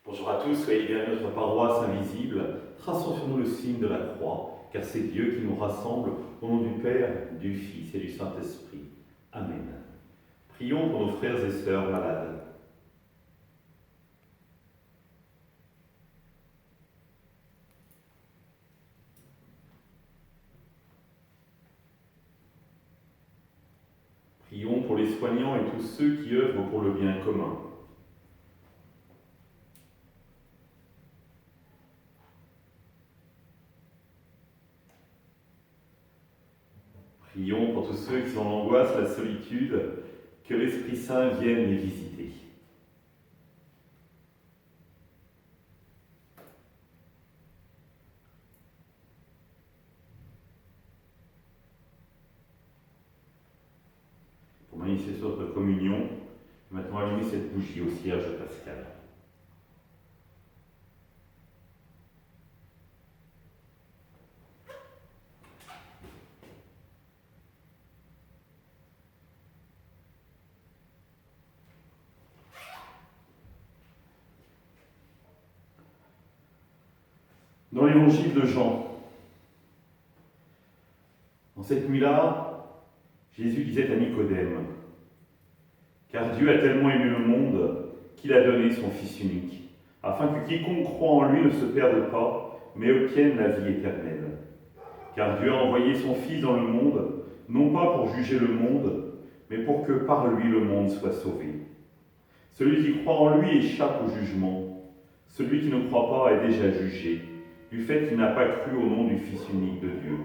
Bonjour à tous, soyez bienvenus à notre paroisse invisible. Traçons sur nous le signe de la croix, car c'est Dieu qui nous rassemble au nom du Père, du Fils et du Saint-Esprit. Amen. Prions pour nos frères et sœurs malades. Prions pour les soignants et tous ceux qui œuvrent pour le bien commun. Prions pour tous ceux qui sont en angoisse, la solitude, que l'Esprit Saint vienne les visiter. Pour manifester notre communion, maintenant allumer cette bougie au cierge pascal. Dans l'évangile de Jean, en cette nuit-là, Jésus disait à Nicodème, « Car Dieu a tellement aimé le monde qu'il a donné son Fils unique, afin que quiconque croit en lui ne se perde pas, mais obtienne la vie éternelle. Car Dieu a envoyé son Fils dans le monde, non pas pour juger le monde, mais pour que par lui le monde soit sauvé. Celui qui croit en lui échappe au jugement. Celui qui ne croit pas est déjà jugé, du fait qu'il n'a pas cru au nom du Fils unique de Dieu.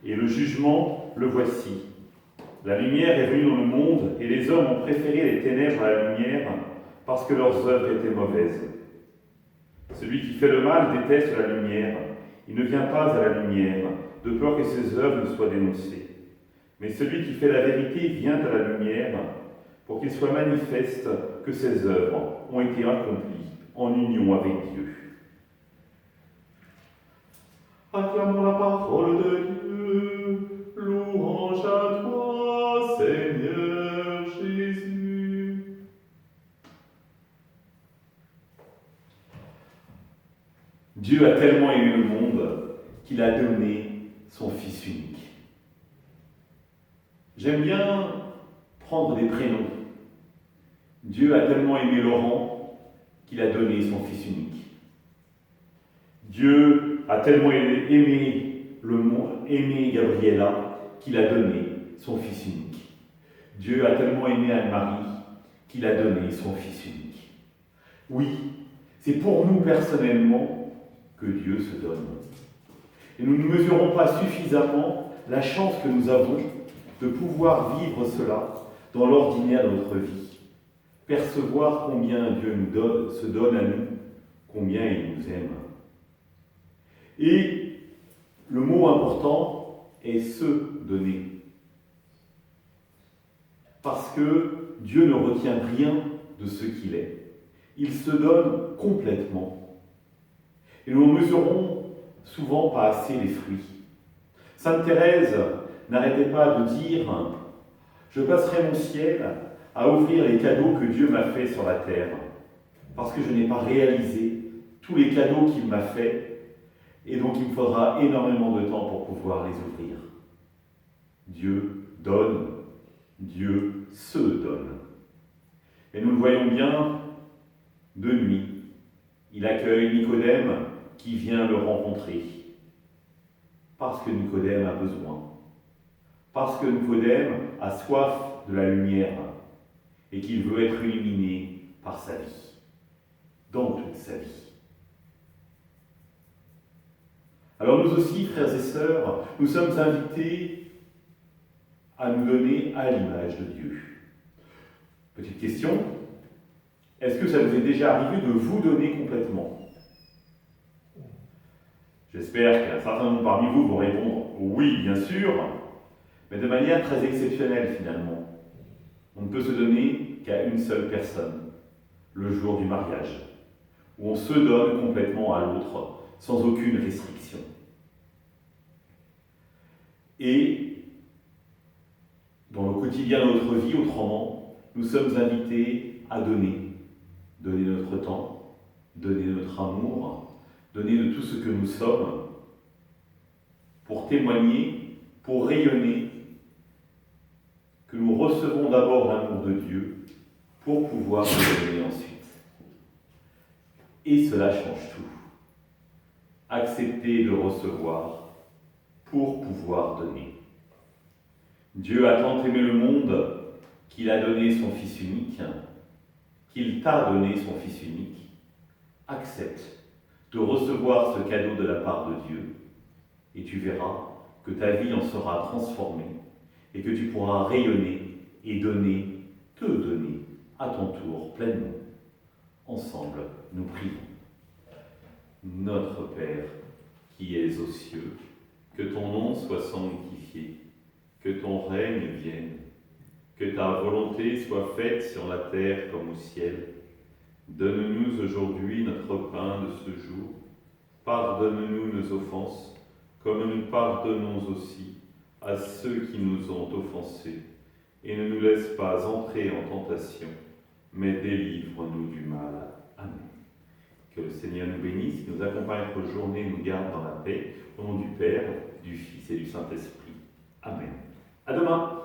Et le jugement, le voici. La lumière est venue dans le monde, et les hommes ont préféré les ténèbres à la lumière, parce que leurs œuvres étaient mauvaises. Celui qui fait le mal déteste la lumière. Il ne vient pas à la lumière, de peur que ses œuvres ne soient dénoncées. Mais celui qui fait la vérité vient à la lumière, pour qu'il soit manifeste que ses œuvres ont été accomplies en union avec Dieu. Acclamons la parole de Dieu, louange à toi, Seigneur Jésus. Dieu a tellement aimé le monde qu'il a donné son Fils unique. J'aime bien prendre des prénoms. Dieu a tellement aimé Laurent qu'il a donné son Fils unique. Dieu a tellement aimé le monde, aimé Gabriella, qu'il a donné son Fils unique. Dieu a tellement aimé Anne-Marie qu'il a donné son Fils unique. Oui, c'est pour nous personnellement que Dieu se donne. Et nous ne mesurons pas suffisamment la chance que nous avons de pouvoir vivre cela dans l'ordinaire de notre vie. Percevoir combien Dieu se donne à nous, combien il nous aime. Et le mot important est se donner. Parce que Dieu ne retient rien de ce qu'il est. Il se donne complètement. Et nous ne mesurons souvent pas assez les fruits. Sainte Thérèse n'arrêtait pas de dire « Je passerai mon ciel à offrir les cadeaux que Dieu m'a faits sur la terre, parce que je n'ai pas réalisé tous les cadeaux qu'il m'a faits, et donc il me faudra énormément de temps pour pouvoir les ouvrir. » Dieu donne, Dieu se donne. Et nous le voyons bien, de nuit, il accueille Nicodème qui vient le rencontrer. Parce que Nicodème a besoin. Parce que Nicodème a soif de la lumière et qu'il veut être illuminé par sa vie, dans toute sa vie. Alors nous aussi, frères et sœurs, nous sommes invités à nous donner à l'image de Dieu. Petite question, est-ce que ça vous est déjà arrivé de vous donner complètement? J'espère qu'un certain nombre parmi vous vont répondre « oui, bien sûr », mais de manière très exceptionnelle finalement. On ne peut se donner qu'à une seule personne, le jour du mariage, où on se donne complètement à l'autre, sans aucune restriction. Et dans le quotidien de notre vie, autrement, nous sommes invités à donner donner notre temps, donner notre amour, donner de tout ce que nous sommes, pour témoigner, pour rayonner, que nous recevons d'abord l'amour de Dieu, pour pouvoir le donner ensuite. Et cela change tout. Accepter de recevoir pour pouvoir donner. Dieu a tant aimé le monde qu'il a donné son Fils unique, qu'il t'a donné son Fils unique. Accepte de recevoir ce cadeau de la part de Dieu et tu verras que ta vie en sera transformée et que tu pourras rayonner et donner, te donner à ton tour pleinement. Ensemble, nous prions. Notre Père, qui es aux cieux, que ton nom soit sanctifié, que ton règne vienne, que ta volonté soit faite sur la terre comme au ciel. Donne-nous aujourd'hui notre pain de ce jour. Pardonne-nous nos offenses, comme nous pardonnons aussi à ceux qui nous ont offensés. Et ne nous laisse pas entrer en tentation, mais délivre-nous du mal. Amen. Que le Seigneur nous bénisse, nous accompagne notre journée et nous garde dans la paix. Au nom du Père, du Fils et du Saint-Esprit. Amen. À demain.